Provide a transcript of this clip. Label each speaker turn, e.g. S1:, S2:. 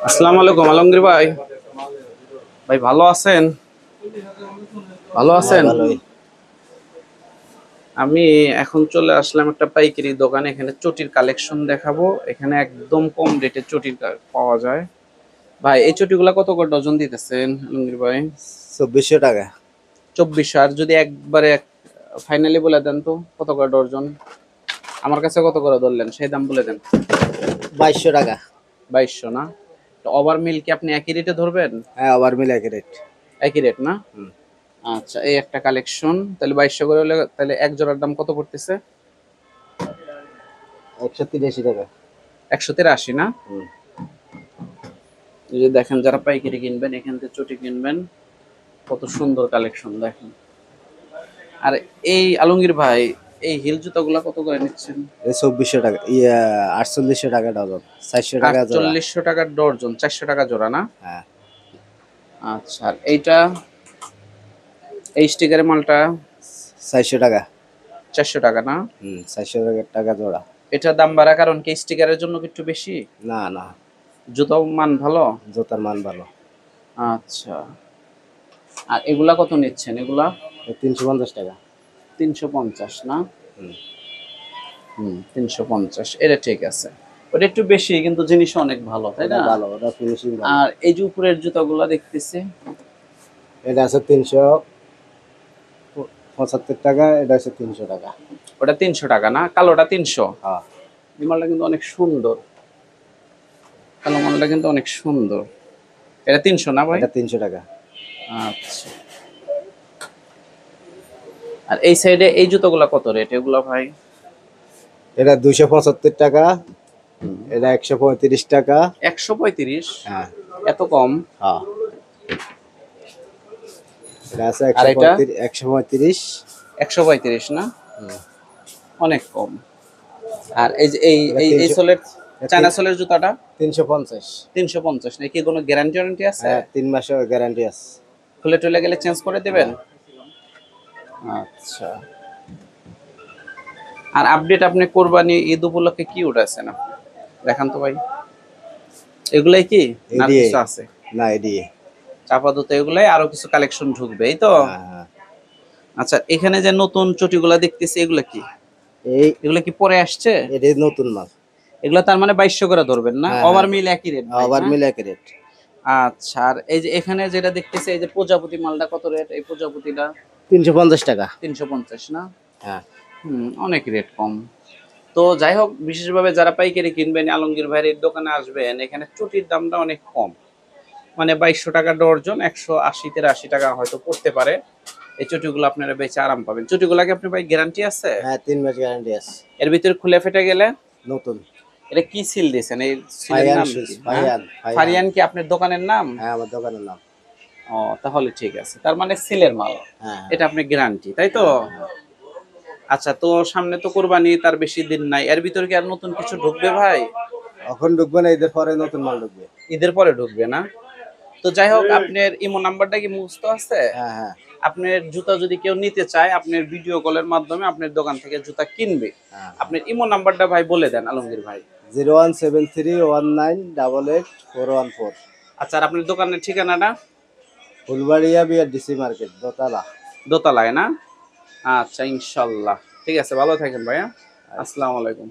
S1: আসসালামু আলাইকুম আলমগীর ভাই। ভাই ভালো আছেন? ভালো
S2: হ্যাঁ,
S1: আছেন?
S2: ভালোই।
S1: আমি এখন চলে আসলাম একটা পাইকারি দোকানে। এখানে চটির কালেকশন দেখাবো। এখানে একদম কম রেটে চটি পাওয়া যায়। ভাই এই চটিগুলা কত করে ডজন দিতেছেন আলমগীর ভাই?
S2: 2400 টাকা।
S1: 2400। আর যদি একবারে ফাইনালি বলে দেন তো কত করে ডজন? আমার কাছে কত করে ধরলেন সেই দাম বলে দেন।
S2: 2200 টাকা।
S1: 2200 না? ওভার মিল কি আপনি একই রেটে ধরবেন?
S2: হ্যাঁ, ওভার মিল এক রেট।
S1: একই রেট না?
S2: হুম।
S1: আচ্ছা, এই একটা কালেকশন তাহলে 2200 করে হলে তাহলে এক জোড়ার দাম কত পড়তেছে?
S2: 183 টাকা।
S1: 183 না?
S2: হুম।
S1: এই যে দেখেন, যারা পাইকারি কিনবেন এখান থেকে চটি কিনবেন, কত সুন্দর কালেকশন দেখেন। আর এই আলমগীর ভাই, এই হিল জুতাগুলা কত করে নিচ্ছেন?
S2: এই 2400 টাকা, 4800 টাকা ডজন, 400 টাকা জোড়া।
S1: 4800 টাকার ডর্জন, 400 টাকা জোড়া না?
S2: হ্যাঁ,
S1: আচ্ছা, আর এইটা, এই স্টিকারের মালটা
S2: 400 টাকা।
S1: 400 টাকা না?
S2: 400 টাকা জোড়া।
S1: এটার দাম বাড়ার কারণ কি স্টিকারের জন্য কি একটু বেশি?
S2: না না,
S1: জুতাও মান ভালো?
S2: জুতার মান ভালো।
S1: আচ্ছা, আর এগুলা কত নিচ্ছেন এগুলা?
S2: 350 টাকা।
S1: 350 না?
S2: হুম।
S1: 350, এটা ঠিক আছে। ওটা একটু বেশি কিন্তু জিনিস অনেক ভালো, তাই
S2: ওটা
S1: না?
S2: ভালো, ওটা ফিনিশিং ভালো।
S1: আর এই যে উপরের জুতাগুলা দেখতেছি,
S2: এটা আছে 375 টাকা, এটা আছে 300 টাকা।
S1: ওটা 300 টাকা না? কালোটা 300।
S2: হ্যাঁ,
S1: এই মালটা কিন্তু অনেক সুন্দর, কালো মালটা কিন্তু অনেক সুন্দর। এটা 300 না ভাই?
S2: এটা 300 টাকা।
S1: আচ্ছা, আর এই সাইডে এই জুতোগুলা কত রেট এগুলা ভাই?
S2: এটা 275 টাকা। এটা 135 টাকা।
S1: 135?
S2: হ্যাঁ।
S1: এত কম?
S2: হ্যাঁ, এটা আছে
S1: আর এটা
S2: 135।
S1: 135 না? অনেক কম। আর এই যে এই
S2: এটা
S1: এই এই
S2: 300।
S1: সোলের, চায়না সোলের জুতাটা
S2: 350।
S1: 350 নাকি? কোনো গ্যারান্টি ওয়ারেন্টি আছে?
S2: হ্যাঁ, 3 মাসের গ্যারান্টি আছে।
S1: খুলে টুলে গেলে চেঞ্জ করে দেবেন? আচ্ছা, আর আপডেট আপনি কোরবানি ঈদ উপলক্ষে কি উঠাচ্ছেন আপনি? দেখান তো ভাই। এগুলাই কি না আর
S2: এডিএ।
S1: কিছু আছে?
S2: না, এডিএ।
S1: আপাতত এগুলাই, আরো কিছু কালেকশন ঢুকবে এই তো?
S2: হ্যাঁ হ্যাঁ।
S1: আচ্ছা, এখানে যে নতুন চটিগুলা দেখতেছি এগুলা কি?
S2: এই
S1: এগুলা কি পরে আসছে?
S2: এটাই নতুন মাল।
S1: এগুলা তার মানে 2200 করে ধরবেন না?
S2: হ্যাঁ হ্যাঁ,
S1: ওভার মিল একই রেট ভাই
S2: ওভার
S1: না?
S2: মিল এক রেট।
S1: আচ্ছা, আর এই যে এখানে যেটা দেখতেছি এই যে প্রজাপতি মালটা কত রেট এই প্রজাপতিটা?
S2: 350 টাকা।
S1: 350 না?
S2: হ্যাঁ।
S1: অনেক রেট কম। তো যাই হোক, বিশেষভাবে যারা পাইকারি কিনবেন আলমগীর ভাইয়ের এই দোকানে আসবেন, এখানে চটির দামটা অনেক কম। মানে 2200 টাকা ডর্জন, 180-83 টাকা হয়তো পড়তে পারে। এই চটিগুলো আপনারা বেচে আরাম পাবেন। চটিগুলাকে আপনি ভাই গ্যারান্টি আছে?
S2: হ্যাঁ, 3 মাস গ্যারান্টি আছে।
S1: এর ভিতরে খুলে ফেটে গেলে?
S2: নতুন।
S1: এটা কি সিল দিয়েছেন? এই সিলের
S2: ফাইয়ান
S1: নাম
S2: সুইচ,
S1: কি? হ্যাঁ,
S2: ফাইয়ান ফাইয়ান।
S1: ফারিয়ান কি আপনার দোকানের নাম?
S2: হ্যাঁ, আমার দোকানের নাম।
S1: ও, তাহলে ঠিক আছে, তার মানে সিলের মাল।
S2: হ্যাঁ
S1: এটা আপনি গ্যারান্টি, তাই তো?
S2: হ্যাঁ।
S1: আচ্ছা, তো সামনে তো কোরবানি, তার বেশি দিন নাই, এর ভিতরে কি আর নতুন কিছু ঢুকবে ভাই?
S2: এখন ঢুকবে না, ঈদের পরে নতুন মাল ঢুকবে।
S1: ঈদের পরে ঢুকবে না? তো যাই হোক, আপনার ইমো নাম্বারটা কি মুখস্থ আছে?
S2: হ্যাঁ হ্যাঁ
S1: আপনার জুতা যদি কেউ নিতে চায়, আপনার ভিডিও কলের মাধ্যমে আপনার দোকান থেকে জুতা কিনবে।
S2: হ্যাঁ।
S1: আপনার ইমো নাম্বারটা ভাই বলে দেন আলমগীর ভাই।
S2: 017319888414।
S1: আচ্ছা, আর আপনার দোকানের ঠিকানাটা?
S2: ফুলবাড়িয়া বিআরডিসি মার্কেট, দোতলা।
S1: দোতলায় না? আচ্ছা, ইনশাল্লাহ। ঠিক আছে, ভালো থাকেন ভাইয়া। আসসালামু আলাইকুম।